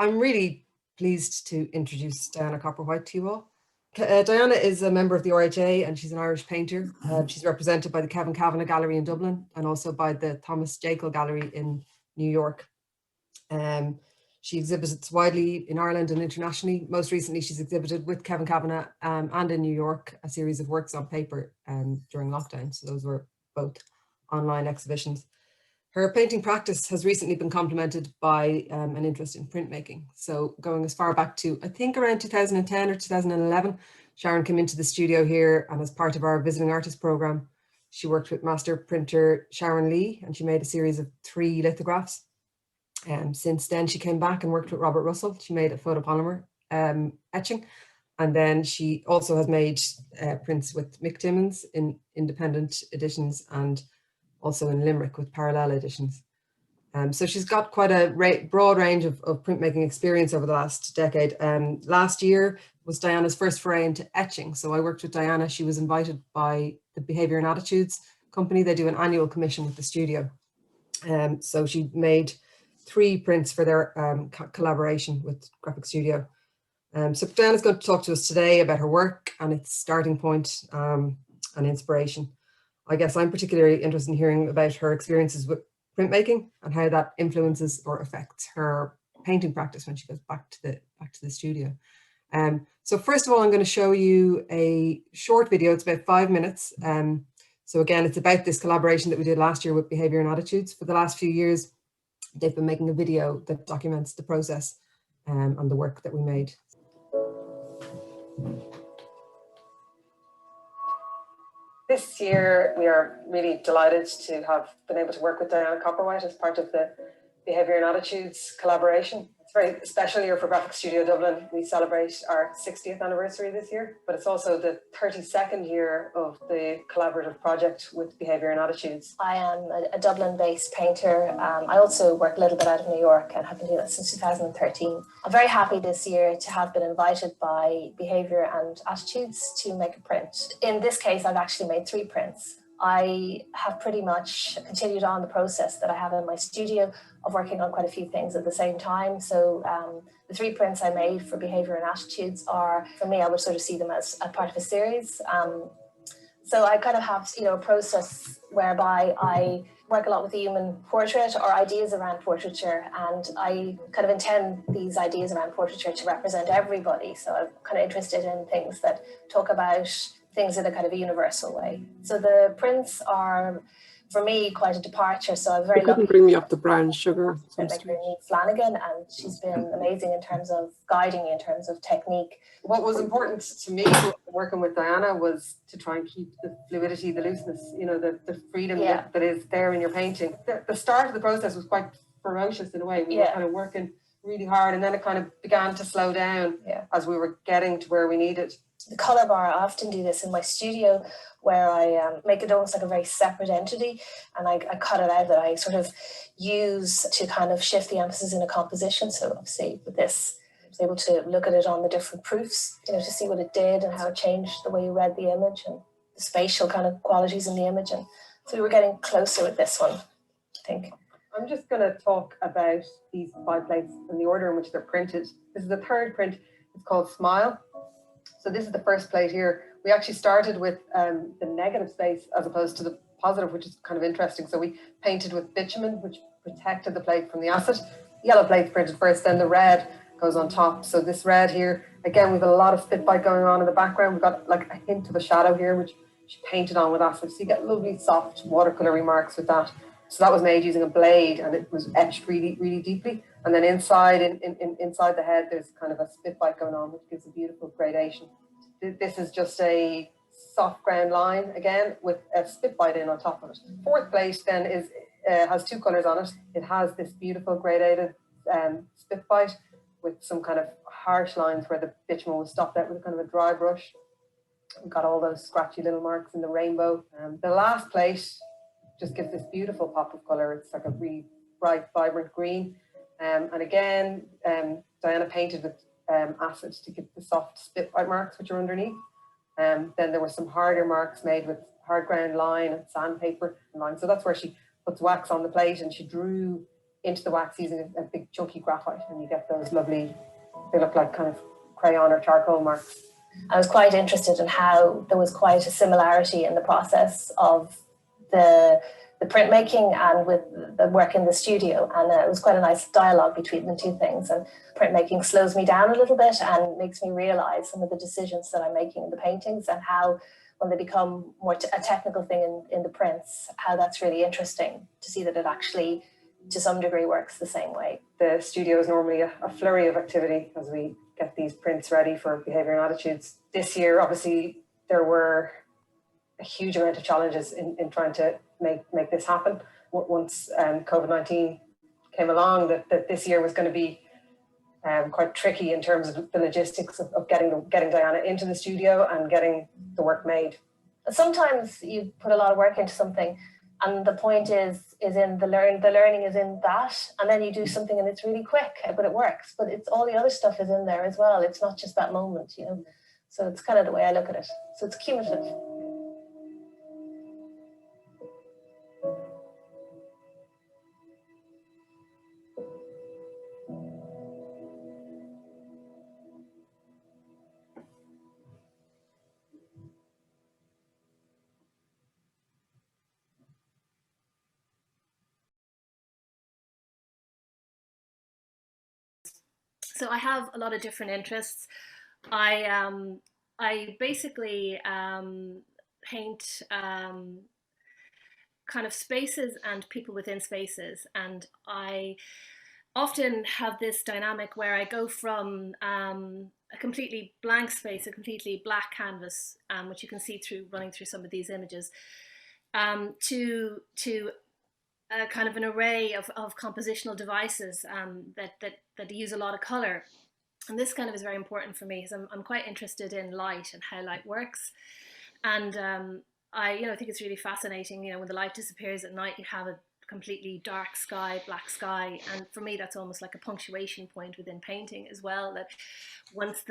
I'm really pleased to introduce Diana Copperwhite to you all. Diana is a member of the RHA and she's an Irish painter. She's represented by the Kevin Kavanagh Gallery in Dublin and also by the Thomas Jekyll Gallery in New York. She exhibits widely in Ireland and internationally. Most recently, she's exhibited with Kevin Kavanagh and in New York, a series of works on paper during lockdown. So those were both online exhibitions. Her painting practice has recently been complemented by an interest in printmaking. So going as far back to, I think around 2010 or 2011, Sharon came into the studio here, and as part of our visiting artist program, she worked with master printer Sharon Lee, and she made a series of 3 lithographs. Since then, she came back and worked with Robert Russell. She made a photopolymer etching. And then she also has made prints with Mick Timmins in independent editions and also in Limerick with parallel editions. So she's got quite a broad range of printmaking experience over the last decade. Last year was Diana's first foray into etching. So I worked with Diana. She was invited by the Behaviour and Attitudes company. They do an annual commission with the studio. So she made 3 prints for their collaboration with Graphic Studio. So Diana's going to talk to us today about her work and its starting point and inspiration. I guess I'm particularly interested in hearing about her experiences with printmaking and how that influences or affects her painting practice when she goes back to the studio. So first of all, I'm going to show you a short video. It's about 5 minutes. So again, it's about this collaboration that we did last year with Behaviour and Attitudes. For the last few years, they've been making a video that documents the process and the work that we made. This year, we are really delighted to have been able to work with Diana Copperwhite as part of the Behaviour and Attitudes collaboration. It's a very special year for Graphic Studio Dublin. We celebrate our 60th anniversary this year, but it's also the 32nd year of the collaborative project with Behaviour and Attitudes. I am a Dublin-based painter. I also work a little bit out of New York and have been doing that since 2013. I'm very happy this year to have been invited by Behaviour and Attitudes to make a print. In this case, I've actually made 3 prints. I have pretty much continued on the process that I have in my studio of working on quite a few things at the same time. So the 3 prints I made for Behaviour and Attitudes are, for me, I would sort of see them as a part of a series. So I kind of have, a process whereby I work a lot with the human portrait or ideas around portraiture, and I kind of intend these ideas around portraiture to represent everybody. So I'm kind of interested in things that talk about things in a kind of a universal way. So the prints are, for me, quite a departure. So I'm very lucky. Bring me up the brown sugar. Flanagan, and she's been amazing in terms of guiding me in terms of technique. What was important to me working with Diana was to try and keep the fluidity, the looseness, the freedom that is there in your painting. The start of the process was quite ferocious in a way. We were kind of working really hard, and then it kind of began to slow down as we were getting to where we needed. The colour bar, I often do this in my studio where I make it almost like a very separate entity, and I cut it out that I sort of use to kind of shift the emphasis in a composition. So obviously with this, I was able to look at it on the different proofs, to see what it did and how it changed the way you read the image and the spatial kind of qualities in the image. And so we were getting closer with this one, I think. I'm just going to talk about these 5 plates and the order in which they're printed. This is the 3rd print. It's called Smile. So this is the first plate here. We actually started with the negative space as opposed to the positive, which is kind of interesting. So we painted with bitumen, which protected the plate from the acid. Yellow plate's printed first, then the red goes on top. So this red here, again, we've got a lot of spit bite going on in the background. We've got like a hint of a shadow here, which she painted on with acid. So you get lovely soft watercolour marks with that. So that was made using a blade, and it was etched really, really deeply. And then inside the head, there's kind of a spit bite going on, which gives a beautiful gradation. This is just a soft ground line, again, with a spit bite in on top of it. 4th plate then has 2 colours on it. It has this beautiful gradated spit bite with some kind of harsh lines where the bitumen was stopped out with a kind of a dry brush. We've got all those scratchy little marks in the rainbow. The last plate just gives this beautiful pop of colour. It's like a really bright, vibrant green. And again, Diana painted with acid to give the soft spit bite marks which are underneath. Then there were some harder marks made with hard ground line and sandpaper and line. So that's where she puts wax on the plate, and she drew into the wax using a big chunky graphite, and you get those lovely, they look like kind of crayon or charcoal marks. I was quite interested in how there was quite a similarity in the process of the printmaking and with the work in the studio. And it was quite a nice dialogue between the two things. And printmaking slows me down a little bit and makes me realize some of the decisions that I'm making in the paintings, and how when they become more a technical thing in the prints, how that's really interesting to see that it actually, to some degree, works the same way. The studio is normally a flurry of activity as we get these prints ready for behavior and attitudes. This year, obviously, there were a huge amount of challenges in trying to make this happen. Once COVID-19 came along, that this year was going to be quite tricky in terms of the logistics of getting Diana into the studio and getting the work made. Sometimes you put a lot of work into something, and the point is in the learning is in that, and then you do something and it's really quick, but it works. But it's all the other stuff is in there as well. It's not just that moment, you know. So it's kind of the way I look at it. So it's cumulative. So I have a lot of different interests. I basically paint kind of spaces and people within spaces, and I often have this dynamic where I go from a completely blank space, a completely black canvas, which you can see through running through some of these images, to a kind of an array of compositional devices that use a lot of color. And this kind of is very important for me, because I'm quite interested in light and how light works. And I think it's really fascinating, when the light disappears at night, you have a completely dark sky, black sky. And for me, that's almost like a punctuation point within painting as well, that once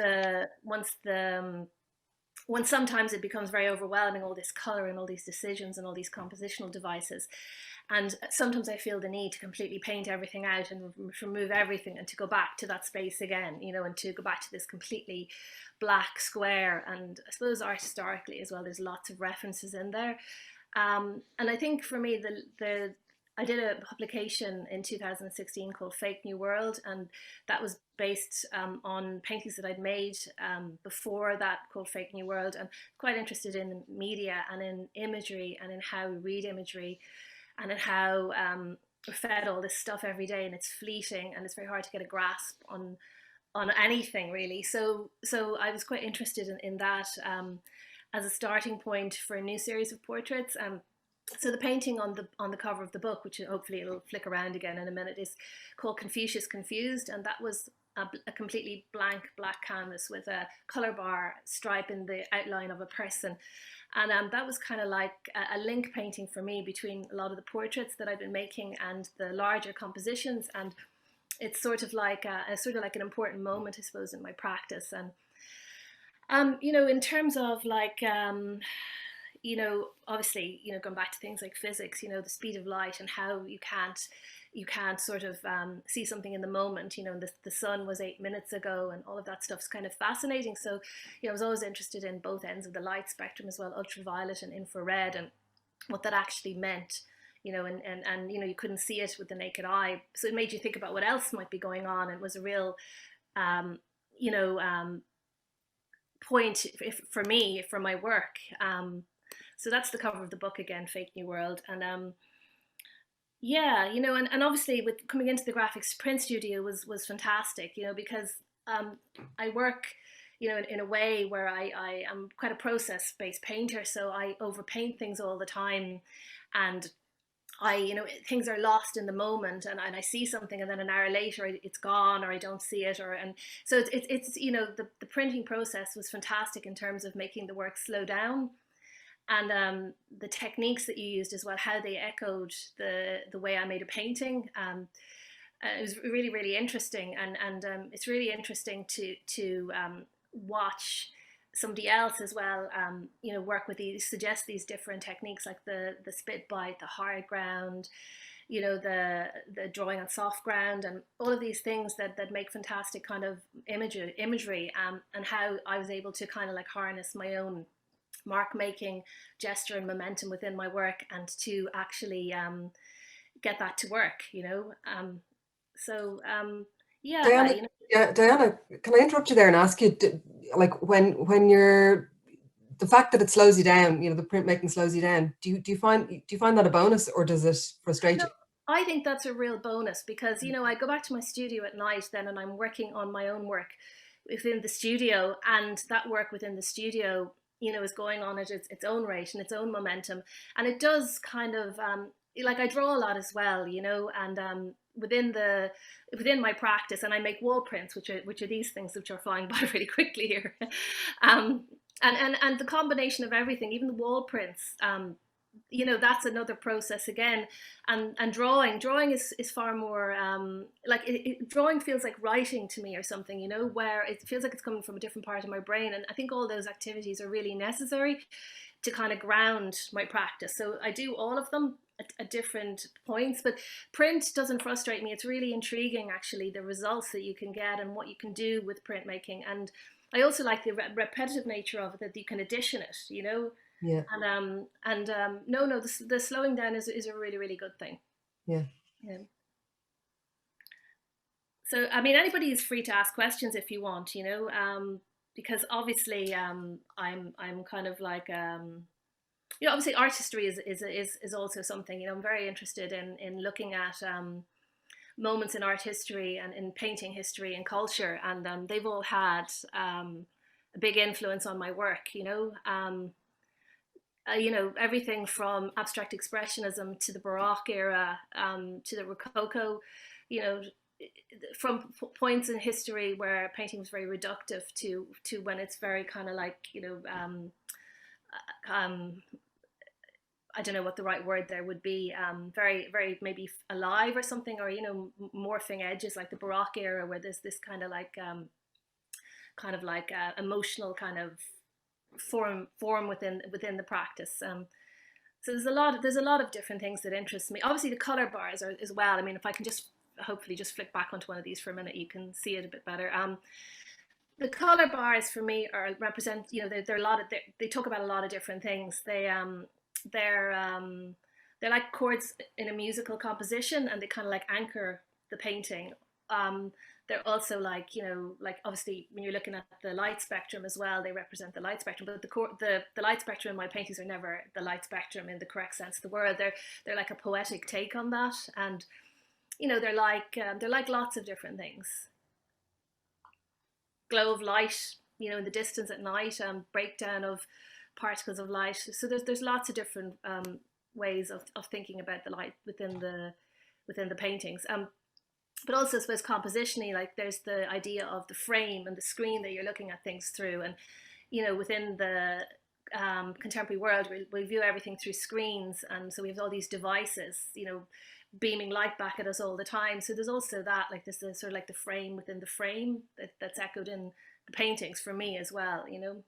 sometimes it becomes very overwhelming, all this color and all these decisions and all these compositional devices. And sometimes I feel the need to completely paint everything out and remove everything, and to go back to that space again, and to go back to this completely black square. And I suppose art historically as well, there's lots of references in there. And I think for me, I did a publication in 2016 called Fake New World, and that was based on paintings that I'd made before that, called Fake New World, and quite interested in media and in imagery and in how we read imagery, and in how we're fed all this stuff every day, and it's fleeting and it's very hard to get a grasp on anything really. So I was quite interested in that as a starting point for a new series of portraits. So the painting on the cover of the book, which hopefully it'll flick around again in a minute, is called Confucius Confused, and that was a completely blank black canvas with a color bar stripe in the outline of a person. And that was kind of like a link painting for me between a lot of the portraits that I've been making and the larger compositions. And it's sort of like an important moment, I suppose, in my practice. And in terms of like obviously, going back to things like physics, the speed of light and how you can't sort of see something in the moment, the sun was 8 minutes ago, and all of that stuff's kind of fascinating. So, I was always interested in both ends of the light spectrum as well, ultraviolet and infrared, and what that actually meant, and you couldn't see it with the naked eye. So it made you think about what else might be going on. It was a real, point for me, for my work. So that's the cover of the book again, Fake New World. And and obviously with coming into the graphics print studio was fantastic, because I work, in a way where I am quite a process-based painter, so I overpaint things all the time, and things are lost in the moment, and I see something, and then an hour later it's gone, or I don't see it, and so it's the printing process was fantastic in terms of making the work slow down. And the techniques that you used as well, how they echoed the way I made a painting. It was really, really interesting. And it's really interesting to watch somebody else as well, work with suggest these different techniques, like the spit bite, the hard ground, you know, the drawing on soft ground, and all of these things that make fantastic kind of imagery, and how I was able to kind of like harness my own mark making gesture and momentum within my work, and to actually get that to work, you know. So Diana, you know, yeah, Diana, can I interrupt you there and ask you, like when you're, the fact that it slows you down, you know, the printmaking slows you down, do you find that a bonus, or does it frustrate no, you? I think that's a real bonus, because you know, I go back to my studio at night then, and I'm working on my own work within the studio, and that work within the studio, you know, is going on at its own rate and its own momentum, and it does kind of like I draw a lot as well, you know, and within my practice, and I make wall prints, which are these things which are flying by really quickly here, um, and the combination of everything, even the wall prints, you know, that's another process again. And drawing is far more like drawing feels like writing to me or something, you know, where it feels like it's coming from a different part of my brain, and I think all those activities are really necessary to kind of ground my practice. So I do all of them at different points, but print doesn't frustrate me. It's really intriguing, actually, the results that you can get and what you can do with printmaking. And I also like the repetitive nature of it, that you can addition it, you know. Yeah, No, the slowing down is a really, really good thing. yeah. Yeah. So, I mean, anybody is free to ask questions if you want, you know, because obviously, I'm kind of like, you know, obviously art history is also something, you know, I'm very interested in looking at moments in art history and in painting history and culture, and they've all had a big influence on my work, you know, everything from abstract expressionism to the Baroque era, to the Rococo, you know, from points in history where painting was very reductive to when it's very kind of like, you know, um, I don't know what the right word there would be, very, very maybe alive or something, or, you know, morphing edges, like the Baroque era, where there's this kind of like, emotional kind of form within the practice. So there's a lot of different things that interest me. Obviously, the color bars are as well. I mean, if I can just hopefully just flick back onto one of these for a minute, you can see it a bit better. The color bars for me are represent, you know, they're a lot of, they talk about a lot of different things. They're like chords in a musical composition, and they kind of like anchor the painting. They're also like, you know, like obviously when you're looking at the light spectrum as well, they represent the light spectrum. But the light spectrum in my paintings are never the light spectrum in the correct sense of the word. They're like a poetic take on that, and you know, they're like lots of different things. Glow of light, you know, in the distance at night, breakdown of particles of light. So there's lots of different ways of thinking about the light within the paintings. But also, I suppose, compositionally, like there's the idea of the frame and the screen that you're looking at things through, and you know, within the contemporary world, we view everything through screens, and so we have all these devices, you know, beaming light back at us all the time. So there's also that, like this is sort of like the frame within the frame that's echoed in the paintings for me as well, you know.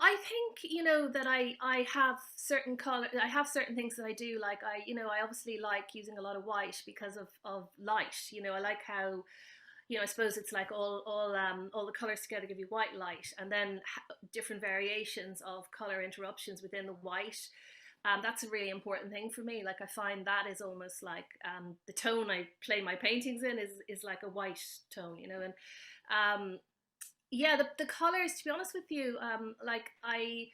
I think, you know, that I have certain color, I have certain things that I do, like you know, I obviously like using a lot of white because of light, you know. I like how, you know, I suppose it's like all the colors together give you white light, and then different variations of color interruptions within the white. That's a really important thing for me. Like I find that is almost like the tone I play my paintings in is like a white tone, you know. And yeah, the colors, to be honest with you, like I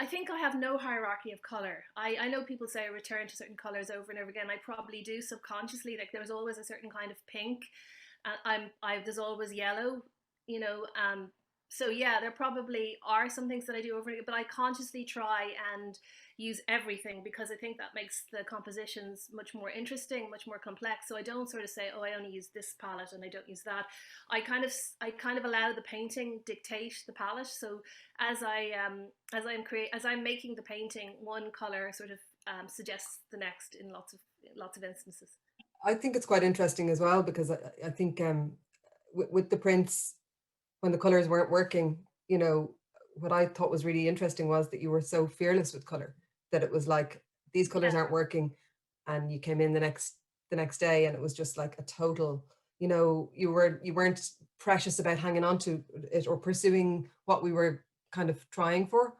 think I have no hierarchy of color. I know people say I return to certain colors over and over again. I probably do subconsciously. Like there's always a certain kind of pink. There's always yellow, you know. So yeah, there probably are some things that I do over and again, but I consciously try and use everything, because I think that makes the compositions much more interesting, much more complex. So I don't sort of say, oh, I only use this palette and I don't use that. I kind of allow the painting dictate the palette. So as I'm making the painting, one color sort of suggests the next in lots of instances. I think it's quite interesting as well, because I think with the prints, when the colors weren't working, you know, what I thought was really interesting was that you were so fearless with color, that it was like, these colors Yeah. aren't working. and you came in the next day, and it was just like a total, you know, you weren't precious about hanging on to it or pursuing what we were kind of trying for.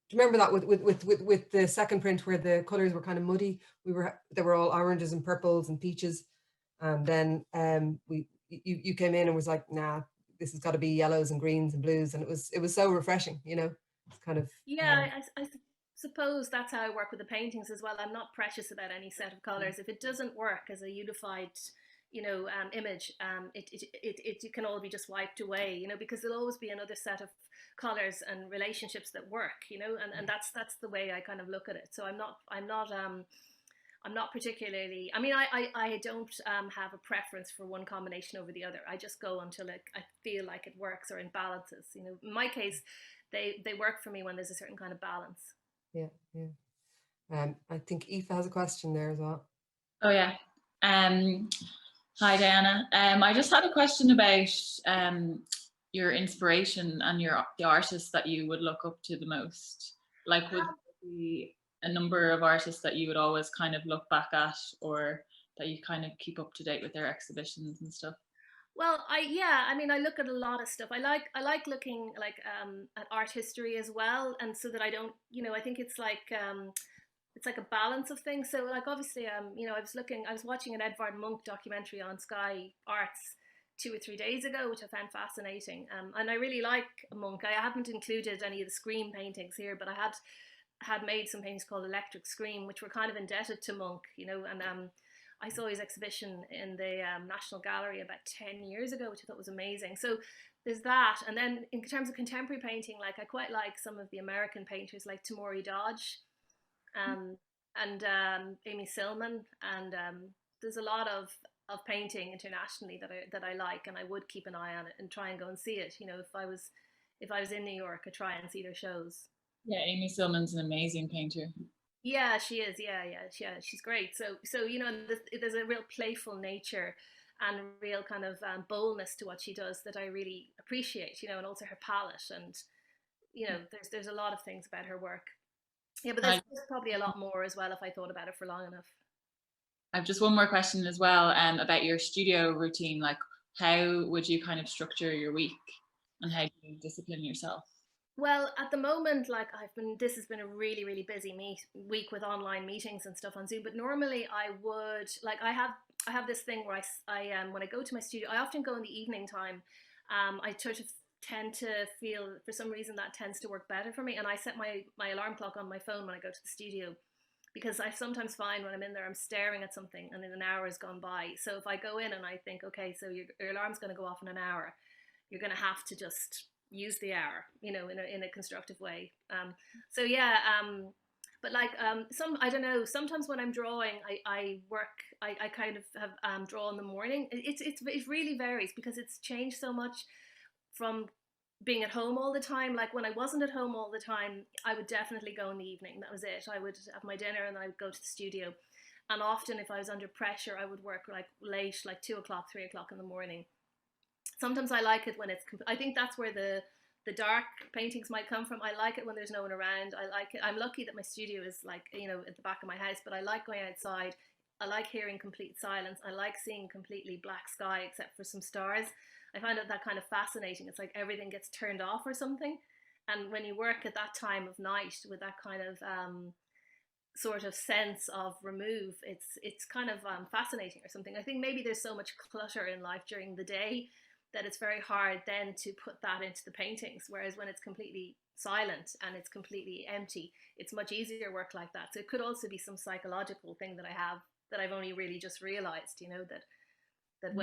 Do you remember that with the second print where the colors were kind of muddy? They were all oranges and purples and peaches, and then you came in and was like, nah, this has got to be yellows and greens and blues, and it was so refreshing, you know. It's kind of Yeah, I suppose that's how I work with the paintings as well. I'm not precious about any set of colors. If it doesn't work as a unified, image, it can all be just wiped away, because there'll always be another set of colors and relationships that work, and that's the way I kind of look at it. So I'm not particularly, I mean, I don't have a preference for one combination over the other. I just go until I feel like it works or in balances. In my case, they work for me when there's a certain kind of balance. Yeah. I think Aoife has a question there as well. Oh yeah. Hi Diana. I just had a question about your inspiration and the artists that you would look up to the most. Like, would there be a number of artists that you would always kind of look back at, or that you kind of keep up to date with their exhibitions and stuff? Well, I look at a lot of stuff. I like looking at art history as well, and so that I don't, I think it's like a balance of things. So like obviously, I was watching an Edvard Munch documentary on Sky Arts 2 or 3 days ago, which I found fascinating. And I really like Munch. I haven't included any of the Scream paintings here, but I had made some paintings called Electric Scream, which were kind of indebted to Munch, and I saw his exhibition in the National Gallery about 10 years ago, which I thought was amazing. So there's that. And then in terms of contemporary painting, like I quite like some of the American painters like Tamori Dodge and Amy Silman. And there's a lot of painting internationally that I like, and I would keep an eye on it and try and go and see it. If I was in New York, I'd try and see their shows. Yeah, Amy Silman's an amazing painter. Yeah, she is. Yeah, she's great. So there's a real playful nature and real kind of boldness to what she does that I really appreciate. And also her palette, and there's a lot of things about her work. Yeah, but there's probably a lot more as well if I thought about it for long enough. I've just one more question as well, about your studio routine. Like, how would you kind of structure your week, and how do you discipline yourself? Well, at the moment, this has been a really, really busy week with online meetings and stuff on Zoom. But normally I would, I have this thing where I when I go to my studio, I often go in the evening time. I sort of tend to feel, for some reason, that tends to work better for me. And I set my alarm clock on my phone when I go to the studio, because I sometimes find when I'm in there, I'm staring at something and then an hour has gone by. So if I go in and I think, okay, so your alarm's going to go off in an hour, you're going to have to just use the hour, in a constructive way. But I don't know, sometimes when I'm drawing, I kind of have draw in the morning. It really varies, because it's changed so much from being at home all the time. Like when I wasn't at home all the time, I would definitely go in the evening. That was it. I would have my dinner and then I would go to the studio. And often if I was under pressure, I would work like late, like 2 o'clock, 3 o'clock in the morning. Sometimes I like it when I think that's where the dark paintings might come from. I like it when there's no one around. I like it. I'm lucky that my studio is at the back of my house, but I like going outside. I like hearing complete silence. I like seeing completely black sky except for some stars. I find that kind of fascinating. It's like everything gets turned off or something. And when you work at that time of night with that kind of sort of sense of remove, it's kind of fascinating or something. I think maybe there's so much clutter in life during the day that it's very hard then to put that into the paintings. Whereas when it's completely silent and it's completely empty, it's much easier work like that. So it could also be some psychological thing that I have that I've only really just realized, that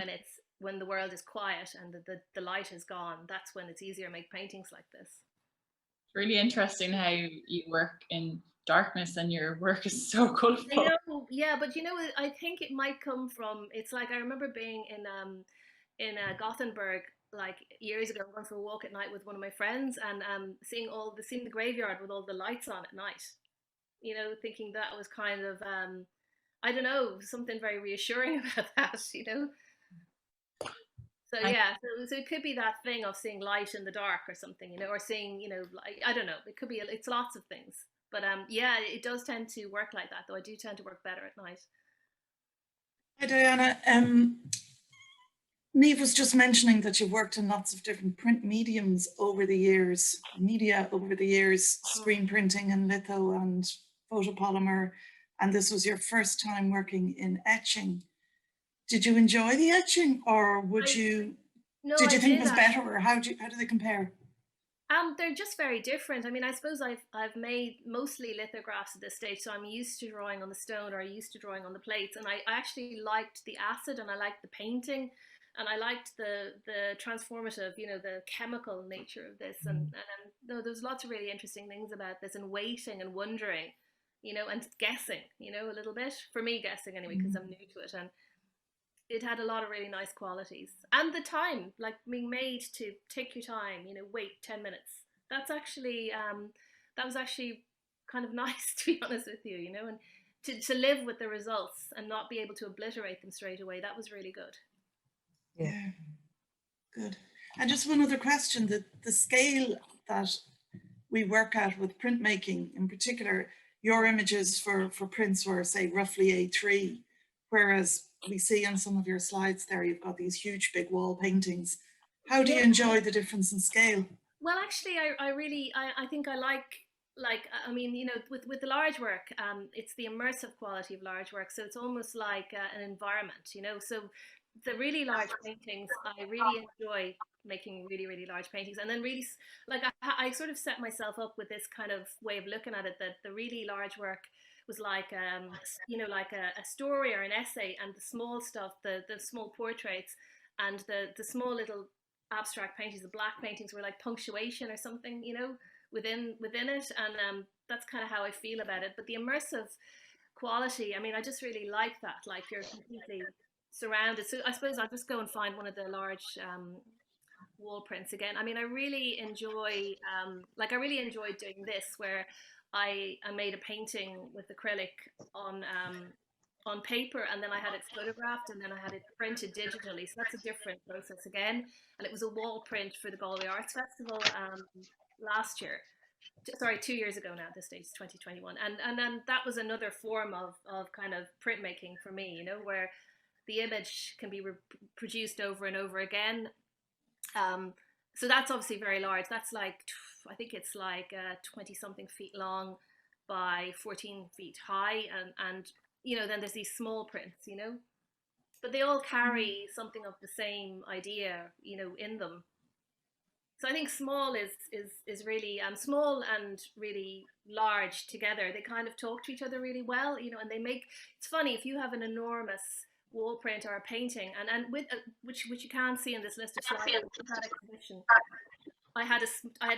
when the world is quiet and the light is gone, that's when it's easier to make paintings like this. It's really interesting how you work in darkness and your work is so colorful. I know, yeah, but I think it might come from, it's like I remember being in Gothenburg like years ago, going for a walk at night with one of my friends, and seeing the graveyard with all the lights on at night, thinking that was kind of I don't know, something very reassuring about that, So yeah, so it could be that thing of seeing light in the dark or something, or seeing, I don't know, it could be, it's lots of things. But yeah, it does tend to work like that, though I do tend to work better at night. Hi, Diana. Niamh was just mentioning that you've worked in lots of different print mediums over the years, screen printing and litho and photopolymer, and this was your first time working in etching. Did you enjoy the etching, or did you think it was better, or how do they compare? They're just very different. I mean, I suppose I've made mostly lithographs at this stage, so I'm used to drawing on the stone, or used to drawing on the plates, and I actually liked the acid, and I liked the painting, and I liked the transformative, the chemical nature of this, and there's lots of really interesting things about this, and waiting and wondering, and guessing, a little bit, for me, guessing anyway, because I'm new to it, and it had a lot of really nice qualities, and the time, like being made to take your time, wait 10 minutes. That's actually that was actually kind of nice, to be honest with you, and to live with the results and not be able to obliterate them straight away. That was really good. Yeah, good. And just one other question: the scale that we work at with printmaking, in particular, your images for prints were, say, roughly A3, whereas we see on some of your slides there, you've got these huge big wall paintings. How do you enjoy the difference in scale? Well, actually, I think I like, I mean, with the large work, it's the immersive quality of large work. So it's almost like an environment, So the really large paintings, I really enjoy making really, really large paintings. And then really, like, I sort of set myself up with this kind of way of looking at it, that the really large work was like, like a story or an essay, and the small stuff, the small portraits, and the small little abstract paintings, the black paintings, were like punctuation or something, within it, and that's kind of how I feel about it. But the immersive quality, I mean, I just really like that, like you're completely surrounded. So I suppose I'll just go and find one of the large wall prints again. I mean, I really enjoy doing this, where I made a painting with acrylic on paper, and then I had it photographed, and then I had it printed digitally. So that's a different process again. And it was a wall print for the Galway Arts Festival last year. Sorry, 2 years ago now. At this stage, 2021, and then that was another form of kind of printmaking for me. Where the image can be reproduced over and over again. So that's obviously very large. That's like, I think it's like 20 something feet long by 14 feet high, and then there's these small prints, but they all carry something of the same idea, in them. So I think small is really small and really large together. They kind of talk to each other really well, and they make. It's funny, if you have an enormous wall print or a painting, and with which you can see in this list of slides, that exhibition. I had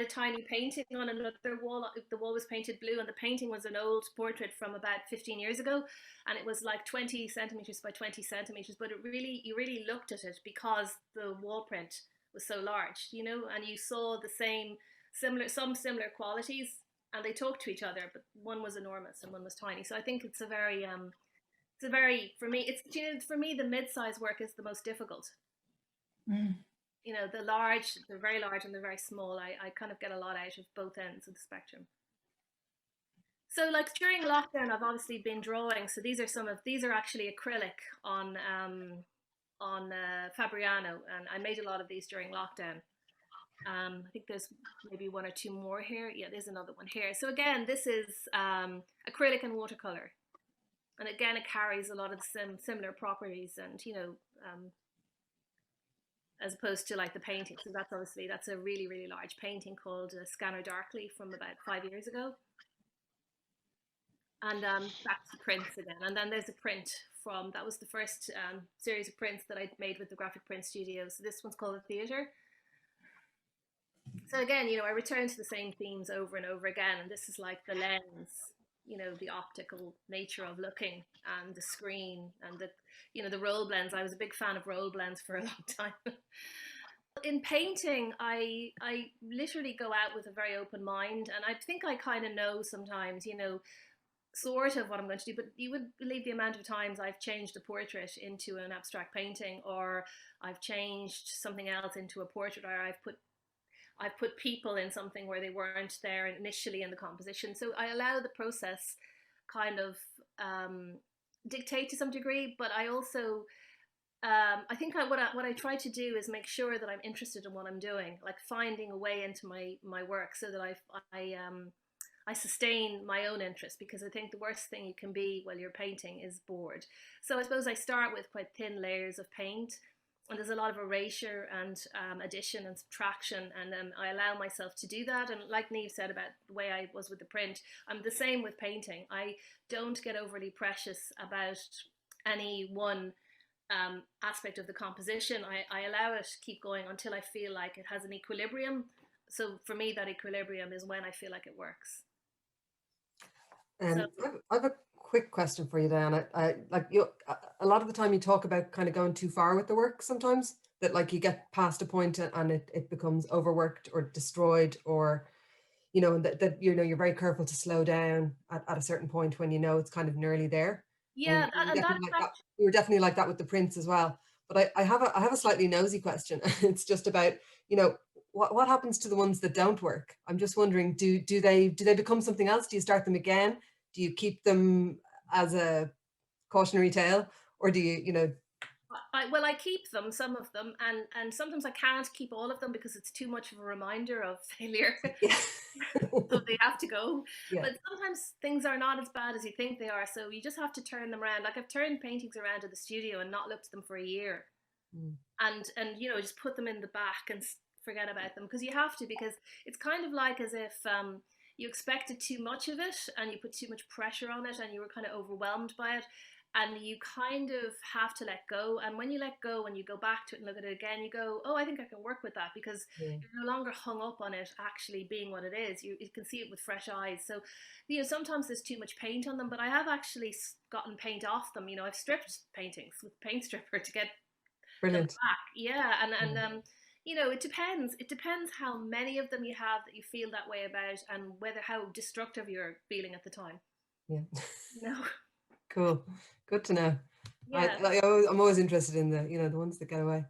a tiny painting on another wall. The wall was painted blue, and the painting was an old portrait from about 15 years ago, and it was like 20 centimeters by 20 centimeters. But you really looked at it because the wall print was so large, and you saw some similar qualities, and they talked to each other. But one was enormous and one was tiny. So I think it's a very for me, the mid-size work is the most difficult. The very large and the very small, I kind of get a lot out of both ends of the spectrum. So like during lockdown, I've obviously been drawing. So these are actually acrylic on Fabriano, and I made a lot of these during lockdown. I think there's maybe one or two more here. Yeah, there's another one here. So again, this is acrylic and watercolor. And again, it carries a lot of the similar properties, and as opposed to like the painting. So that's a really, really large painting called Scanner Darkly from about 5 years ago. And that's the prints again. And then there's a print that was the first series of prints that I made with the Graphic Print Studio. So this one's called The Theatre. So again, I return to the same themes over and over again. And this is like the lens, the optical nature of looking, and the screen, and the roll blends. I was a big fan of roll blends for a long time. In painting, I literally go out with a very open mind, and I think I kind of know sometimes, sort of what I'm going to do, but you would believe the amount of times I've changed a portrait into an abstract painting, or I've changed something else into a portrait, or I've put people in something where they weren't there initially in the composition. So I allow the process kind of dictate to some degree, but I also I think what I try to do is make sure that I'm interested in what I'm doing, like finding a way into my work so that I sustain my own interest, because I think the worst thing you can be while you're painting is bored. So I suppose I start with quite thin layers of paint, and there's a lot of erasure and addition and subtraction, and I allow myself to do that. And like Niamh said about the way I was with the print, I'm the same with painting. I don't get overly precious about any one aspect of the composition. I allow it to keep going until I feel like it has an equilibrium. So for me, that equilibrium is when I feel like it works. So, I have a quick question for you, Diana. Like a lot of the time you talk about kind of going too far with the work sometimes, that like you get past a point and it becomes overworked or destroyed, or, you know, that you know, you're very careful to slow down at a certain point when you know it's kind of nearly there. yeah, And you were definitely like that with the prints as well. But I have a slightly nosy question. It's just about, you know, what happens to the ones that don't work? I'm just wondering, do they become something else? Do you start them again? Do you keep them as a cautionary tale, or do you, you know? I keep them, some of them, and sometimes I can't keep all of them because it's too much of a reminder of failure. Yeah. So they have to go. Yeah. But sometimes things are not as bad as you think they are, so you just have to turn them around. Like I've turned paintings around in the studio and not looked at them for a year, and you know, just put them in the back and forget about them, because you have to, because it's kind of like as if you expected too much of it and you put too much pressure on it and you were kind of overwhelmed by it, and you kind of have to let go. And when you let go and you go back to it and look at it again, you go, oh, I think I can work with that, because Yeah. you're no longer hung up on it actually being what it is. You can see it with fresh eyes. So, you know, sometimes there's too much paint on them, but I have actually gotten paint off them. You know, I've stripped paintings with paint stripper to get them Brilliant. back. Yeah, and you know, it depends. It depends how many of them you have that you feel that way about, and whether how destructive you're feeling at the time. Yeah. No. Cool. Good to know. Yeah. I'm always interested in the, you know, the ones that get away.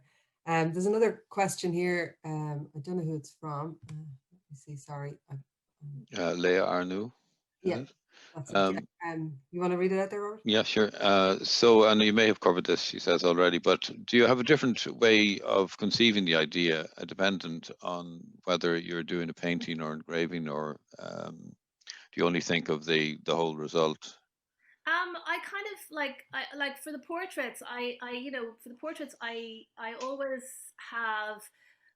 There's another question here. I don't know who it's from. Let me see. Sorry. Leah Arnoux. Yeah. That's it. You want to read it out there, Robert? Yeah, sure. So, and you may have covered this, she says already, but do you have a different way of conceiving the idea, dependent on whether you're doing a painting or engraving, or do you only think of the whole result? I kind of like for the portraits, I you know, for the portraits, I always have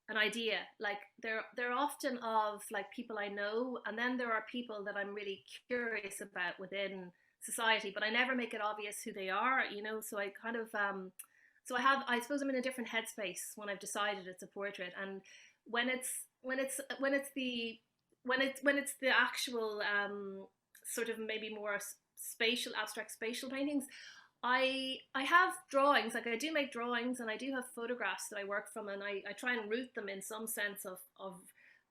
an idea. Like they're often of like people I know, and then there are people that I'm really curious about within society, but I never make it obvious who they are, you know. So I kind of so I suppose I'm in a different headspace when I've decided it's a portrait, and when it's the actual sort of maybe more spatial, abstract spatial paintings, I have drawings. Like I do make drawings, and I do have photographs that I work from, and I try and root them in some sense of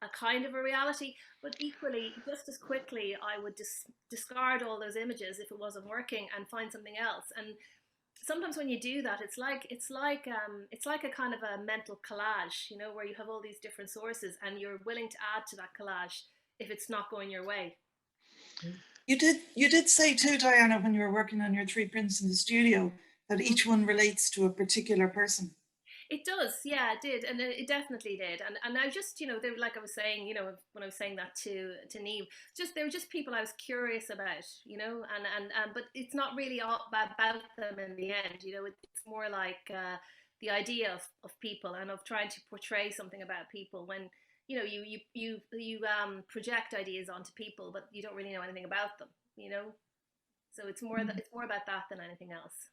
a kind of a reality. But equally, just as quickly, I would discard all those images if it wasn't working and find something else. And sometimes when you do that, it's like a kind of a mental collage, you know, where you have all these different sources and you're willing to add to that collage if it's not going your way. You did say too, Diana, when you were working on your 3 prints in the studio, that each one relates to a particular person. It does, yeah, it did, and it definitely did. And I just, you know, they were, like I was saying, you know, when I was saying that to Niamh, just they were just people I was curious about, you know, and but it's not really all about them in the end, you know. It's more like the idea of people and of trying to portray something about people when, you know, you project ideas onto people, but you don't really know anything about them, you know. So it's more about that than anything else.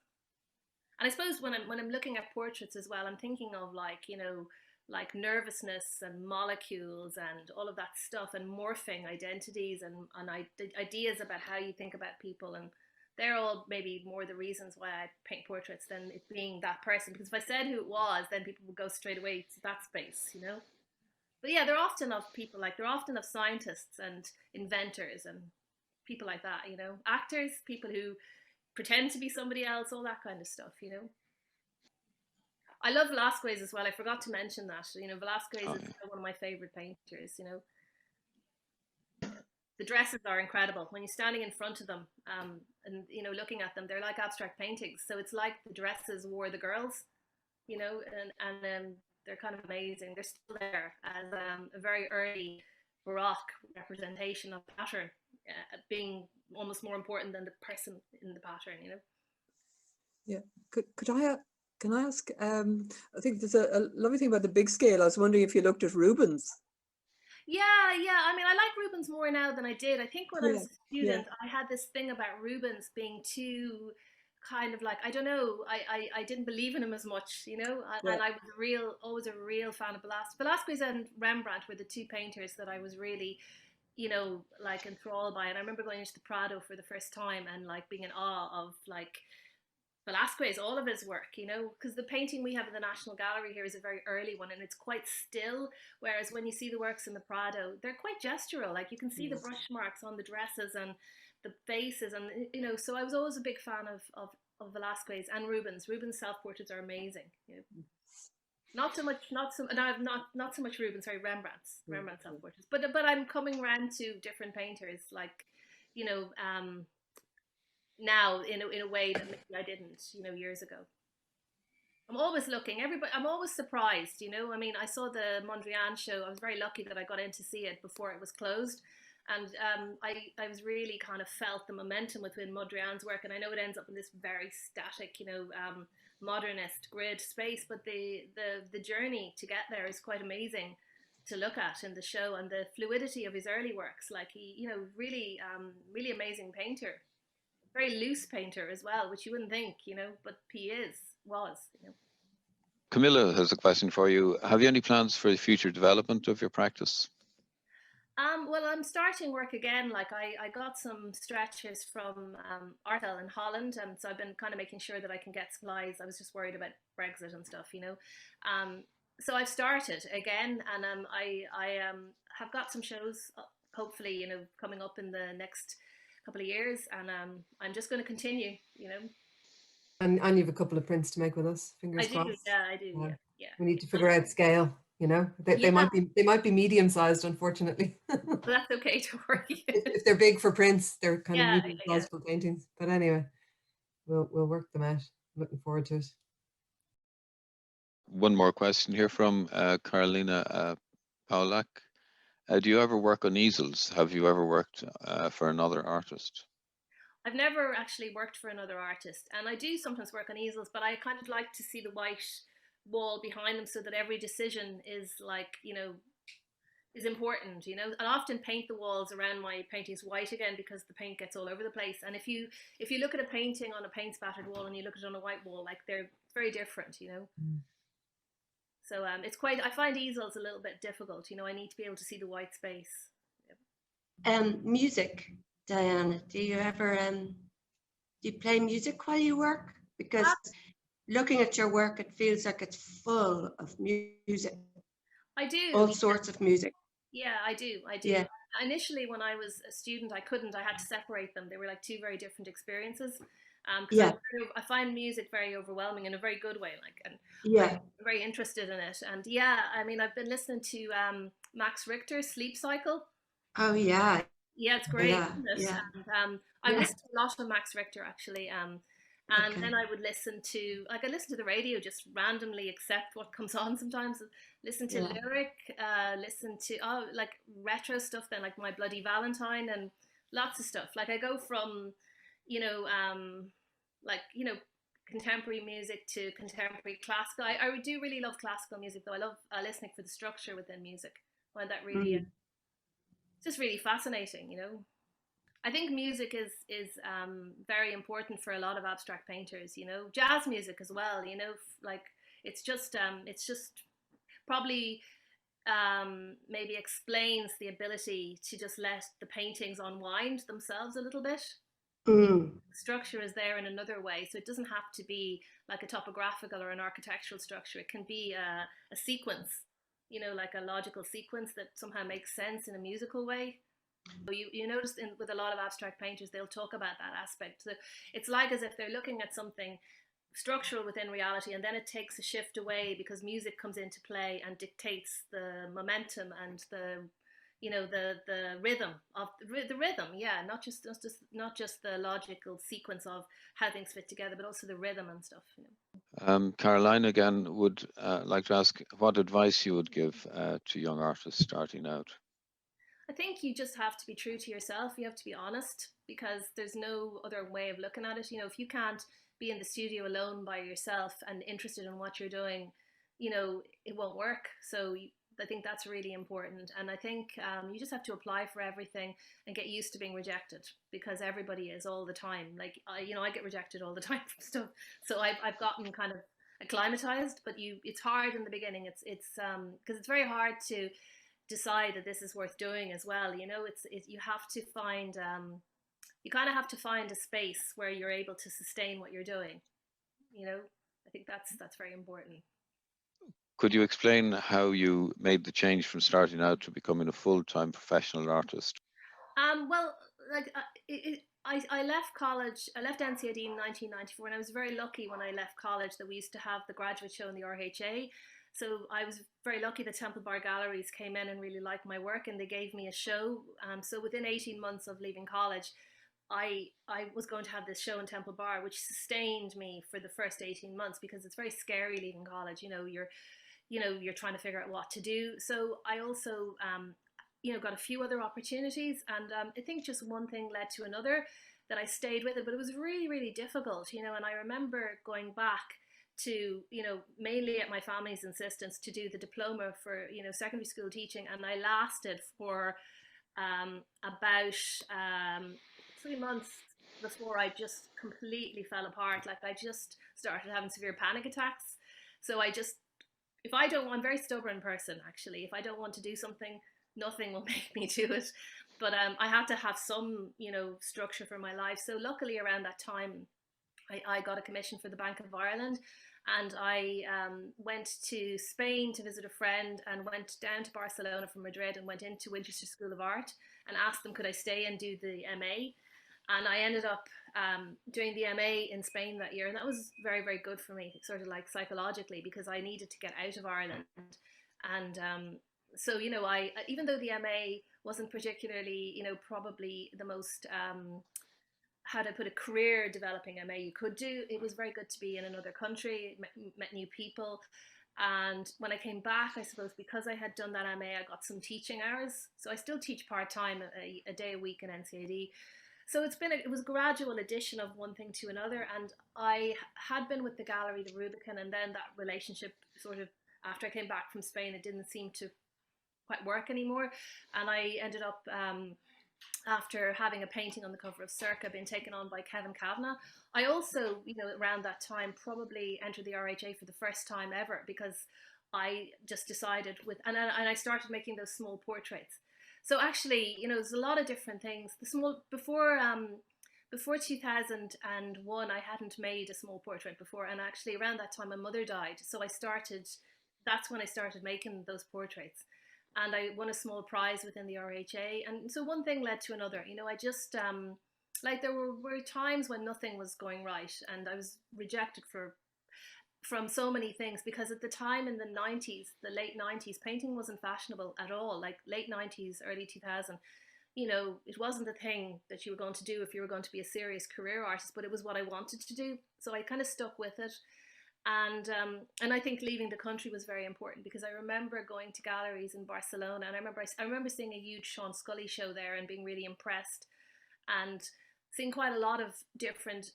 And I suppose when I'm looking at portraits as well, I'm thinking of, like, you know, like nervousness and molecules and all of that stuff, and morphing identities and ideas about how you think about people, and they're all maybe more the reasons why I paint portraits than it being that person. Because if I said who it was, then people would go straight away to that space, you know. But yeah, they're often of people, like they're often of scientists and inventors and people like that, you know, actors, people who pretend to be somebody else, all that kind of stuff, you know. I love Velázquez as well. I forgot to mention that. You know, Velázquez is one of my favorite painters, you know. the dresses are incredible when you're standing in front of them, and you know, looking at them. They're like abstract paintings, so it's like the dresses wore the girls, you know, and they're kind of amazing. They're still there as a very early Baroque representation of pattern, being almost more important than the person in the pattern, you know. Yeah. Can I ask? I think there's a lovely thing about the big scale. I was wondering if you looked at Rubens. Yeah. I mean, I like Rubens more now than I did. I think when I was a student, I had this thing about Rubens being too kind of like, I don't know, I didn't believe in him as much, you know, and I was always a real fan of Velasquez and Rembrandt were the two painters that I was really, you know, like enthralled by. And I remember going into the Prado for the first time and like being in awe of like Velasquez, all of his work, you know, because the painting we have in the National Gallery here is a very early one and it's quite still. Whereas when you see the works in the Prado, they're quite gestural. Like you can see the brush marks on the dresses and the faces, and you know. So I was always a big fan of Velasquez and Rubens. Rubens' self portraits are amazing. You know? Not so much Rubens. Sorry, Rembrandt's self portraits. But I'm coming around to different painters, like, you know. Now in a way that maybe I didn't, you know, years ago. I'm always looking. I'm always surprised, you know. I mean, I saw the Mondrian show. I was very lucky that I got in to see it before it was closed, and I was really kind of felt the momentum within Mondrian's work. And I know it ends up in this very static, you know, modernist grid space, but the journey to get there is quite amazing to look at in the show, and the fluidity of his early works. Like he, you know, really really amazing painter. Very loose painter as well, which you wouldn't think, you know, but he was, you know. Camilla has a question for you. Have you any plans for the future development of your practice? Well, I'm starting work again. Like I got some stretches from Artel in Holland, and so I've been kind of making sure that I can get supplies. I was just worried about Brexit and stuff, you know. So I've started again, and I have got some shows, hopefully, you know, coming up in the next couple of years, and I'm just going to continue, you know. And you have a couple of prints to make with us. Fingers crossed. I do. Yeah. We need to figure out scale. You know, they might be medium sized, unfortunately. But that's okay, don't worry. If they're big for prints, they're kind of medium sized for paintings. But anyway, we'll work them out. Looking forward to it. One more question here from Carolina Paulak. Do you ever work on easels? Have you ever worked for another artist? I've never actually worked for another artist, and I do sometimes work on easels, but I kind of like to see the white wall behind them so that every decision is like, you know, is important, you know. I often paint the walls around my paintings white again because the paint gets all over the place. And if you look at a painting on a paint spattered wall and you look at it on a white wall, like they're very different, you know. So it's quite, I find easels a little bit difficult, you know. I need to be able to see the white space. Music, Diana, do you ever do you play music while you work? Because looking at your work, it feels like it's full of music. I do. All sorts of music. Yeah, I do. Yeah. Initially, when I was a student, I had to separate them. They were like two very different experiences. I find music very overwhelming in a very good way, like, and I'm very interested in it. And yeah, I mean, I've been listening to Max Richter's Sleep Cycle. Oh yeah. Yeah, it's great. Yeah. And I listened to a lot of Max Richter actually. And then I would listen to the radio, just randomly accept what comes on sometimes. Listen to lyric, listen to like retro stuff, then like My Bloody Valentine and lots of stuff. Like I go from, you know, like, you know, contemporary music to contemporary classical. I do really love classical music though. I love listening for the structure within music. I find that really, it's just really fascinating, you know. I think music is very important for a lot of abstract painters, you know, jazz music as well, you know, like it's just probably maybe explains the ability to just let the paintings unwind themselves a little bit. Structure is there in another way, so it doesn't have to be like a topographical or an architectural structure. It can be a sequence, you know, like a logical sequence that somehow makes sense in a musical way. So you notice with a lot of abstract painters, they'll talk about that aspect. So it's like as if they're looking at something structural within reality, and then it takes a shift away because music comes into play and dictates the momentum and the, you know, the rhythm of the rhythm, yeah, not just the logical sequence of how things fit together, but also the rhythm and stuff, you know. Caroline again would like to ask what advice you would give to young artists starting out. I think you just have to be true to yourself. You have to be honest, because there's no other way of looking at it. You know, if you can't be in the studio alone by yourself and interested in what you're doing, you know, it won't work. So I think that's really important. And I think you just have to apply for everything and get used to being rejected, because everybody is all the time. Like, you know, I get rejected all the time from stuff. So I've gotten kind of acclimatized, but it's hard in the beginning. It's because it's very hard to decide that this is worth doing as well. You know, you have to find you kind of have to find a space where you're able to sustain what you're doing. You know, I think that's very important. Could you explain how you made the change from starting out to becoming a full-time professional artist? Well, like I left college. I left NCAD in 1994, and I was very lucky when I left college that we used to have the graduate show in the RHA. So I was very lucky that Temple Bar Galleries came in and really liked my work, and they gave me a show. So within 18 months of leaving college, I was going to have this show in Temple Bar, which sustained me for the first 18 months, because it's very scary leaving college. You're trying to figure out what to do. So I also got a few other opportunities, and I think just one thing led to another that I stayed with it, but it was really, really difficult, you know. And I remember going back to, you know, mainly at my family's insistence, to do the diploma for, you know, secondary school teaching, and I lasted for about 3 months before I just completely fell apart. Like, I just started having severe panic attacks. So I'm a very stubborn person, actually. If I don't want to do something, nothing will make me do it. But I had to have some, you know, structure for my life. So luckily around that time, I got a commission for the Bank of Ireland, and I went to Spain to visit a friend, and went down to Barcelona from Madrid, and went into Winchester School of Art and asked them could I stay and do the MA. And I ended up doing the MA in Spain that year, and that was very, very good for me, sort of like psychologically, because I needed to get out of Ireland. And so, you know, I even though the MA wasn't particularly, you know, probably the most how to put a career developing MA you could do, it was very good to be in another country, met new people. And when I came back, I suppose because I had done that MA, I got some teaching hours. So I still teach part-time, a day a week in NCAD. So it was a gradual addition of one thing to another. And I had been with the gallery, the Rubicon, and then that relationship sort of, after I came back from Spain, it didn't seem to quite work anymore. And I ended up, after having a painting on the cover of Circa being taken on by Kevin Kavanagh, I also, you know, around that time probably entered the RHA for the first time ever, because I just decided and I started making those small portraits. So actually, you know, there's a lot of different things. Before 2001, I hadn't made a small portrait before, and actually around that time my mother died. So that's when I started making those portraits. And I won a small prize within the RHA. And so one thing led to another. You know, I just, there were times when nothing was going right, and I was rejected from so many things, because at the time in the 90s, the late 90s, painting wasn't fashionable at all. Like late 90s, early 2000, you know, it wasn't the thing that you were going to do if you were going to be a serious career artist, but it was what I wanted to do. So I kind of stuck with it. And I think leaving the country was very important, because I remember going to galleries in Barcelona, and I remember seeing a huge Sean Scully show there and being really impressed, and seeing quite a lot of different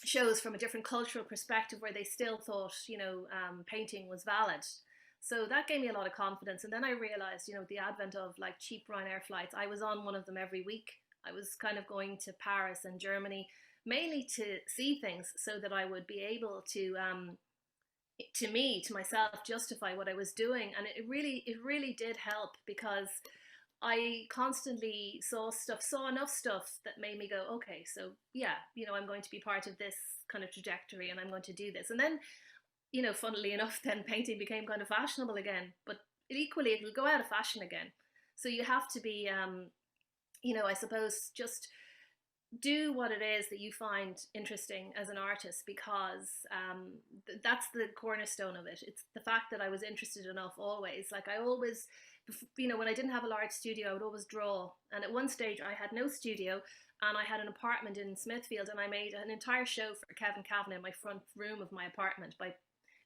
shows from a different cultural perspective where they still thought, you know, painting was valid. So that gave me a lot of confidence. And then I realized, you know, the advent of like cheap Ryanair flights, I was on one of them every week. I was kind of going to Paris and Germany, mainly to see things, so that I would be able to myself, justify what I was doing. And it really did help, because I constantly saw enough stuff that made me go, okay, so yeah, you know, I'm going to be part of this kind of trajectory, and I'm going to do this. And then, you know, funnily enough, then painting became kind of fashionable again, but equally it will go out of fashion again. So you have to be, you know, I suppose just do what it is that you find interesting as an artist, because that's the cornerstone of it. It's the fact that I was interested enough always. Like, I always you know, when I didn't have a large studio, I would always draw. And at one stage I had no studio and I had an apartment in Smithfield, and I made an entire show for Kevin Kavanagh in my front room of my apartment.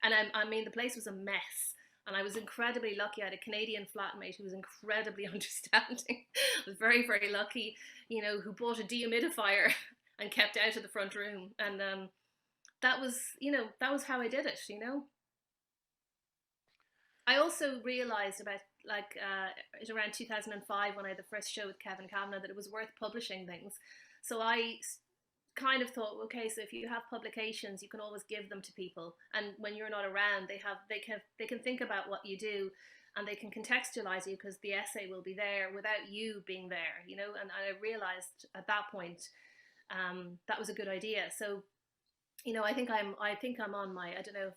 I mean, the place was a mess. And I was incredibly lucky. I had a Canadian flatmate who was incredibly understanding. I was very, very lucky, you know, who bought a dehumidifier and kept out of the front room. And that was, you know, that was how I did it, you know. I also realized about around 2005 when I had the first show with Kevin Kavanagh that it was worth publishing things. So I kind of thought, okay, so if you have publications, you can always give them to people, and when you're not around, they can think about what you do, and they can contextualize you because the essay will be there without you being there, you know. And I realized at that point that was a good idea. So, you know, I think I'm on my, I don't know,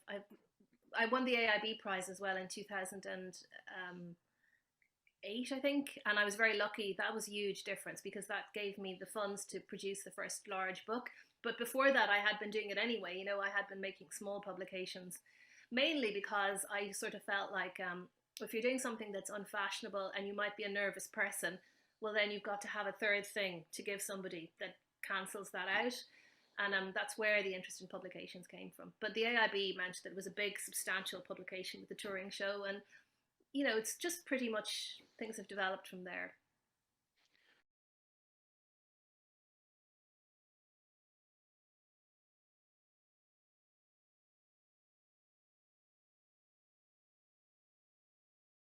I won the AIB prize as well in 2008, I think, and I was very lucky. That was a huge difference because that gave me the funds to produce the first large book. But before that, I had been doing it anyway. You know, I had been making small publications, mainly because I sort of felt like if you're doing something that's unfashionable and you might be a nervous person, well, then you've got to have a third thing to give somebody that cancels that out. And that's where the interest in publications came from. But the AIB meant that it was a big, substantial publication with the touring show. And, you know, it's just pretty much things have developed from there.